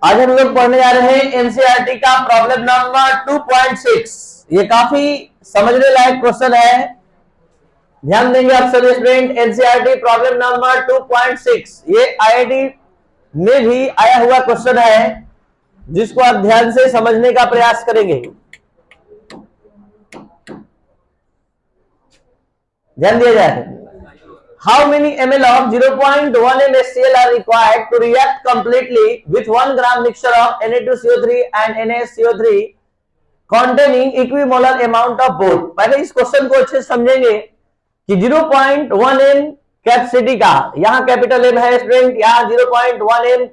आज हम लोग पढ़ने जा रहे हैं एनसीईआरटी का प्रॉब्लम नंबर 2.6। ये काफी समझने लायक क्वेश्चन है, ध्यान देंगे आप सभी स्टूडेंट। एनसीईआरटी प्रॉब्लम नंबर 2.6 ये आईआईटी में भी आया हुआ क्वेश्चन है, जिसको आप ध्यान से समझने का प्रयास करेंगे। ध्यान दिया जाए। How many ml of 0.1 mSCl are required to react completely with 1 gram mixture of Na2CO3 and NaSCO3 containing equimolar amount of both? पहले इस क्वेश्चन को अच्छे से समझेंगे कि 0.1 m कैपेसिटी का, यहाँ कैपिटल M है स्टूडेंट, यहाँ 0.1 m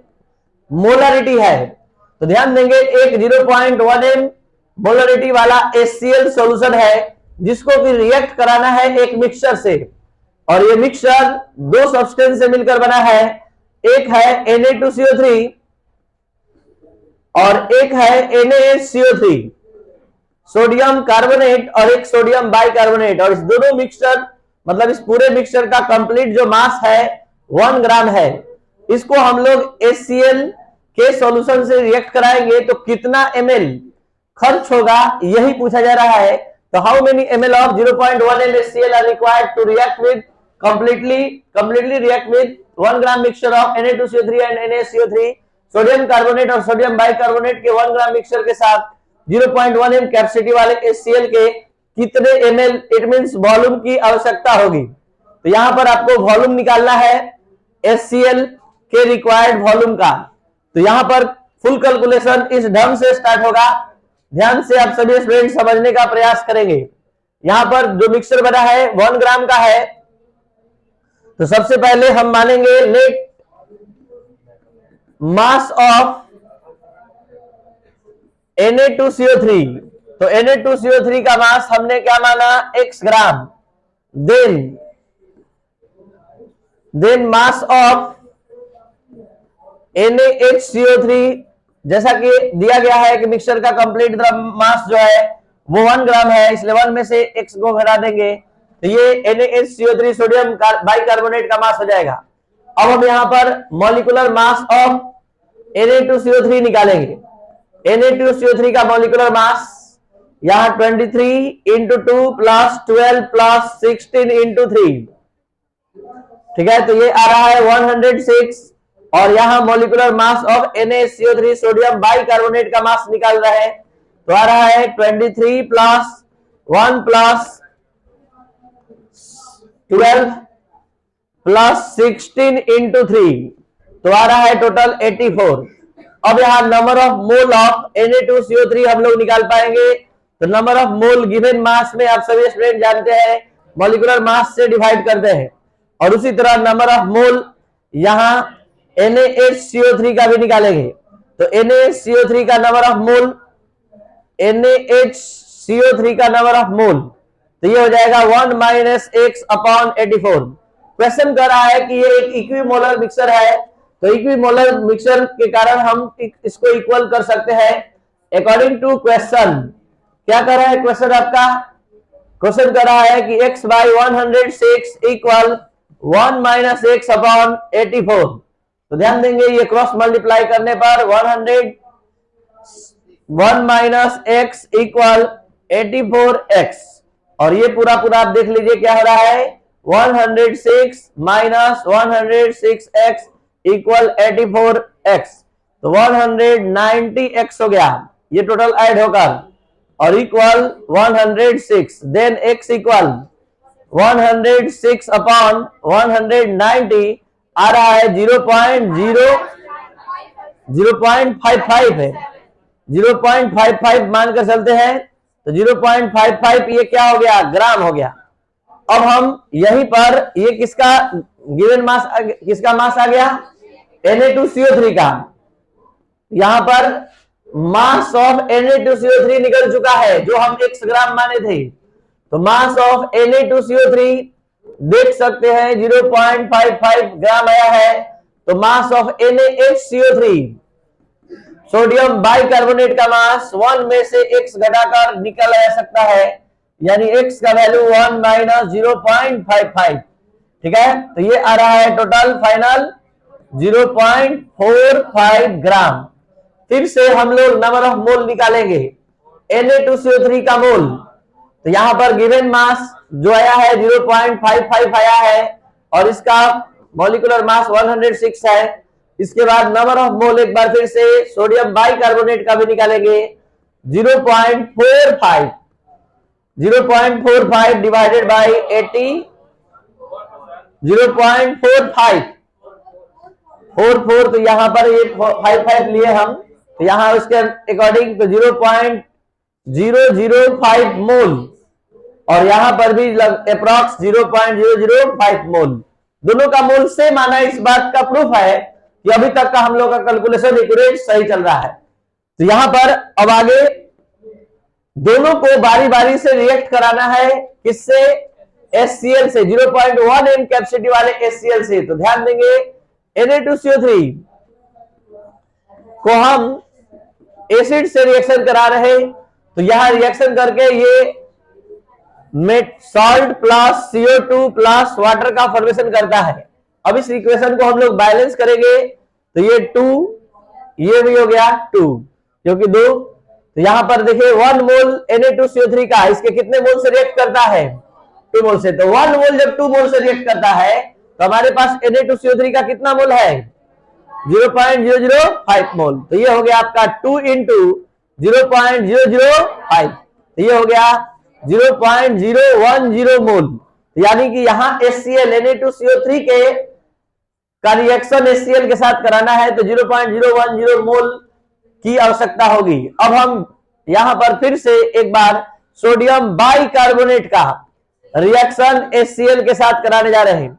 मोलरिटी है। तो ध्यान देंगे, एक 0.1 m मोलरिटी वाला HCl सॉल्यूशन है, जिसको कि रिएक्ट कराना है एक मिक्सचर से, और ये मिक्सचर दो सब्सटेंस से मिलकर बना है। एक है Na2CO3 और एक है NaSCO3, सोडियम कार्बोनेट और एक सोडियम बाइकार्बोनेट। और इस दोनों मिक्सचर मतलब इस पूरे मिक्सचर का कंप्लीट जो मास है 1 ग्राम है। इसको हम लोग HCl के सॉल्यूशन से रिएक्ट कराएंगे तो कितना ml खर्च होगा, यही पूछा जा रहा है। तो how many ml of 0.1 m HCl are required to react with completely react with 1 gram mixture of Na2CO3 and NaSCO3, sodium carbonate और सोडियम बाइकार्बोनेट के 1 ग्राम मिक्सचर के साथ 0.1 m कैपेसिटी वाले HCl के कितने ml इट मींस वॉल्यूम की आवश्यकता होगी। तो यहां पर आपको वॉल्यूम निकालना है HCl के रिक्वायर्ड वॉल्यूम का। तो यहां पर फुल कैलकुलेशन इस ढंग से स्टार्ट होगा, ध्यान से आप सभी स्टूडेंट समझने का प्रयास करेंगे। यहां पर जो मिक्सचर बना है 1 ग्राम का है, तो सबसे पहले हम मानेंगे नेट मास ऑफ Na2CO3। तो Na2CO3 का मास हमने क्या माना, x gram. Then mass of NaHCO3, जैसा कि दिया गया है कि मिक्सचर का कंप्लीट मास जो है वो 1 ग्राम है, इसलिए 1 में से x को घटा देंगे तो ये NaHCO3 सोडियम बाइकार्बोनेट का मास हो जाएगा। अब हम यहाँ पर मॉलिक्यूलर मास ऑफ Na2CO3 निकालेंगे। Na2CO3 का मॉलिक्यूलर मास यहाँ 23 इंटू 2 प्लस 12 प्लस 16 इंटू 3, ठीक है। तो ये आ रहा है 106, और यहाँ molecular mass of NaCO3 sodium bicarbonate का मास निकाल रहे हैं, तो आ रहा है 23 प्लस 1 प्लस 12 प्लस 16 इंटू 3, तो आ रहा है टोटल 84। अब यहाँ number of mole of Na2CO3 हम लोग निकाल पाएंगे। तो number of mole given mass में आप सभी स्टूडेंट जानते हैं मॉलिक्यूलर मास से डिवाइड करते हैं, और उसी तरह नंबर ऑफ मोल यहाँ NaHCO3 का भी निकालेंगे। तो NaHCO3 का नंबर ऑफ मोल, NaHCO3 का नंबर ऑफ मोल, तो ये हो जाएगा 1 माइनस x अपॉन 84। क्वेश्चन कर रहा है कि ये एक इक्विमोलर मिक्सचर है, तो इक्विमोलर मिक्सचर के कारण हम इसको इक्वल कर सकते हैं अकॉर्डिंग टू क्वेश्चन। क्या कर रहा है क्वेश्चन आपका? क्वेश्चन कर रहा है कि x by 106 equal 1 minus x upon 84। तो ध्यान देंगे, ये क्रॉस मल्टीप्लाई करने पर 1 माइनस x इक्वल 84x, और ये पूरा पूरा आप देख लीजिए क्या हो रहा है, 106 माइनस 106x इक्वल 84x, तो 190x हो गया ये टोटल ऐड होकर, और equal 106। Then x equal 106 upon 190 आ रहा है 0.55 है, 0.55 मानकर चलते हैं। तो 0.55 ये क्या हो गया, ग्राम हो गया। अब हम यहीं पर ये किसका गिवन मास, किसका मास आ गया, Na2CO3 का। यहां पर मास ऑफ Na2CO3 निकल चुका है जो हम x ग्राम माने थे। तो मास ऑफ Na2CO3 देख सकते हैं 0.55 ग्राम आया है। तो मास ऑफ NaHCO3 सोडियम बाइकार्बोनेट का मास 1 में से x घटाकर निकला जा सकता है, यानी x का वैल्यू 1 माइनस 0.55, ठीक है। तो ये आ रहा है टोटल फाइनल 0.45 ग्राम। फिर से हम लोग नंबर ऑफ मोल निकालेंगे Na2CO3 का मोल। तो यहां पर गिवन मास जो आया है 0.55 आया है और इसका मॉलिक्यूलर मास 106 है। इसके बाद नंबर ऑफ मोल एक बार फिर से सोडियम बाइकार्बोनेट का भी निकालेंगे 0.45 डिवाइडेड बाई 80 0.45 44। तो यहां पर ये 55 लिए हम, तो यहां उसके अकॉर्डिंग तो 0.005 मोल और यहां पर भी अप्रॉक्स 0.005 मोल। दोनों का मोल सेम आना इस बात का प्रूफ है कि अभी तक का हम लोग का कैलकुलेशन एक्यूरेट सही चल रहा है। तो यहां पर अब आगे दोनों को बारी बारी से रिएक्ट कराना है, किससे? HCl से, 0.1 m कैपेसिटी वाले HCl से। तो ध्यान देंगे Na2CO3 को हम एसिड से रिएक्शन करा रहे, तो यहां रिएक्शन करके ये salt plus CO2 plus water का फॉर्मेशन करता है। अब इस इक्वेशन को हम लोग बैलेंस करेंगे, तो ये 2 ये भी हो गया 2 क्योंकि 2। तो यहां पर देखिए 1 मोल Na2CO3 का इसके कितने मोल से रिएक्ट करता है? 2 मोल से। तो 1 मोल जब 2 मोल से रिएक्ट करता है तो हमारे पास Na2CO3 का कितना मोल है? 0.005 मोल। तो ये हो गया आपका 2 इंटू 0.005, तो ये हो गया 0.010 मोल। यानी कि यहां HCl Na2CO3 के का रिएक्शन HCl के साथ कराना है तो 0.010 मोल की आवश्यकता होगी। अब हम यहां पर फिर से एक बार सोडियम बाइकार्बोनेट का रिएक्शन HCl के साथ कराने जा रहे हैं।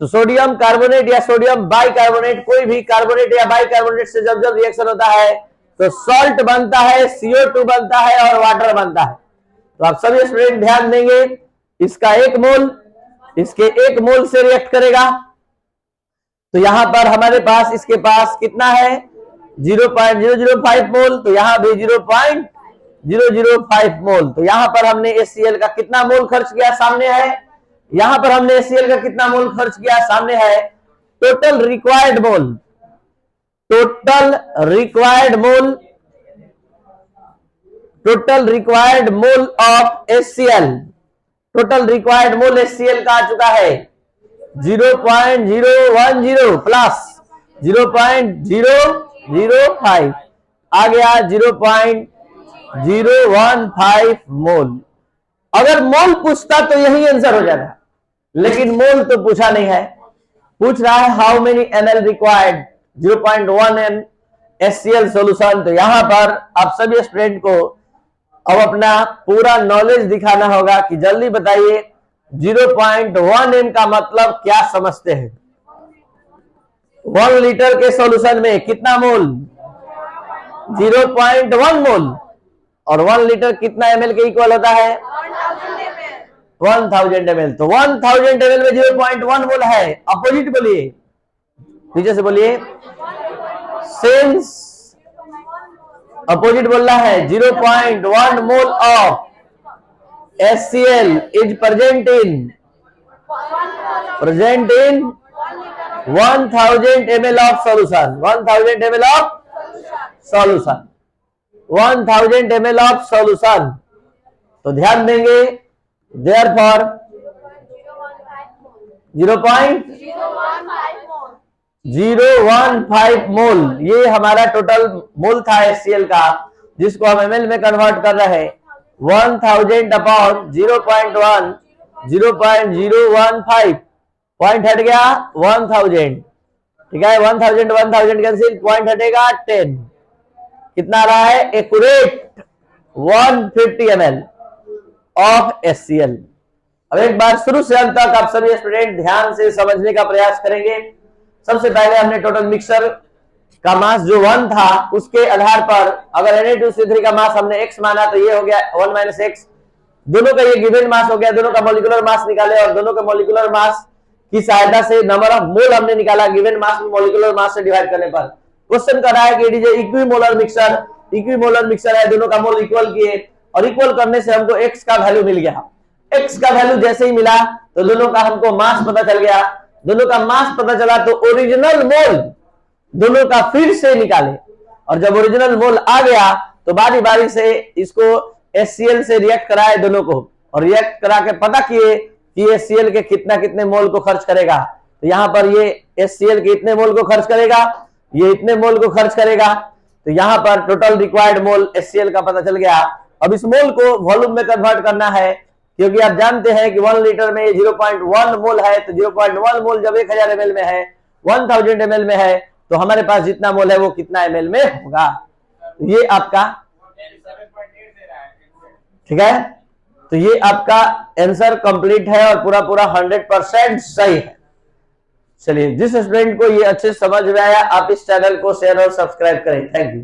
तो सोडियम कार्बोनेट या सोडियम बाइकार्बोनेट, कोई भी कार्बोनेट या बाइकार्बोनेट से जब जब रिएक्शन होता है तो सॉल्ट बनता है, CO2 बनता है और वाटर बनता है। तो आप सभी स्टूडेंट ध्यान देंगे, इसका 1 मोल इसके 1 मोल से रिएक्ट करेगा। तो यहां पर हमारे पास इसके पास कितना है? 0.005 मोल। तो यहां भी 0.005 मोल। तो यहां पर हमने HCl का कितना मोल खर्च किया सामने है। यहां पर हमने HCl का कितना मोल खर्च किया सामने है। Total required mole of HCl, total required mole HCl का आ चुका है 0.010 प्लस 0.005 आ गया 0.015 मोल। अगर मोल पूछता तो यही आंसर हो जाता, लेकिन मोल तो पूछा नहीं है। पूछ रहा है how many ml required, 0.1 m HCl solution. तो यहां पर आप सभी स्टूडेंट को अब अपना पूरा नॉलेज दिखाना होगा कि जल्दी बताइए 0.1 m का मतलब क्या समझते हैं। 1 लीटर के सॉल्यूशन में कितना मोल? 0.1 मोल। और 1 लीटर कितना ml के इक्वल होता है? 1000 ml। तो 1000 ml में 0.1 मोल है। अपोजिट बोलिए, नीचे से बोलिए, सिंस अपोजिट बोलना है 0.1 mole of HCl is present in 1000 ml of solution. 1000 ml of solution 1000 ml of solution. तो ध्यान देंगे, देयरफॉर 0.015 मोल ये हमारा टोटल मोल था HCl का, जिसको हम ml में कन्वर्ट कर रहे हैं। 1000 अपॉन 0.1 0.015 पॉइंट हट गया 1000, ठीक है। 1000 कैंसिल, पॉइंट हटेगा 10। कितना आ रहा है? Accurate 150 ml of HCl। अब एक बार शुरू से अंत तक आप सभी स्टूडेंट ध्यान से समझने का प्रयास करेंगे। सबसे पहले हमने टोटल मिक्सचर का मास जो 1 था उसके आधार पर अगर Na2CO3 का मास हमने x माना तो ये हो गया 1 - x। दोनों का ये गिवन मास हो गया, दोनों का मॉलिक्यूलर मास निकाले और दोनों का मॉलिक्यूलर मास की सहायता से नंबर ऑफ मोल हमने निकाला गिवन मास में मॉलिक्यूलर मास से डिवाइड करने पर। क्वेश्चन कर रहा है कि it is equimolar mixture, equimolar mixture है, दोनों का मोल इक्वल किए और इक्वल करने से हमको x का वैल्यू मिल गया। x का वैल्यू जैसे ही मिला तो दोनों का हमको मास पता चल गया दोनों का मास पता चला तो ओरिजिनल मोल दोनों का फिर से निकाले, और जब ओरिजिनल मोल आ गया तो बारी बारी से इसको HCl से रिएक्ट कराए दोनों को, और रिएक्ट करा के पता किए कि HCl के कितना कितने मोल को खर्च करेगा। तो यहाँ पर ये HCl के इतने मोल को खर्च करेगा, ये इतने मोल को खर्च करेगा, तो यहाँ पर टोटल रिक्वायर्ड मोल HCl का पता चल गया। अब इस मोल को वॉल्यूम में कन्वर्ट करना है, क्योंकि आप जानते हैं कि 1 लीटर में 0.1 मोल है, तो 0.1 मोल जब 1000 ml में है, 1000 ml में है, तो हमारे पास जितना मोल है वो कितना ml में होगा। ये आपका ठीक है, तो ये आपका आंसर कंप्लीट है और पूरा पूरा 100% सही है। चलिए, जिस स्टूडेंट को ये अच्छे समझ में आया आप इस चैनल को शेयर और सब्सक्राइब करें। Thank you.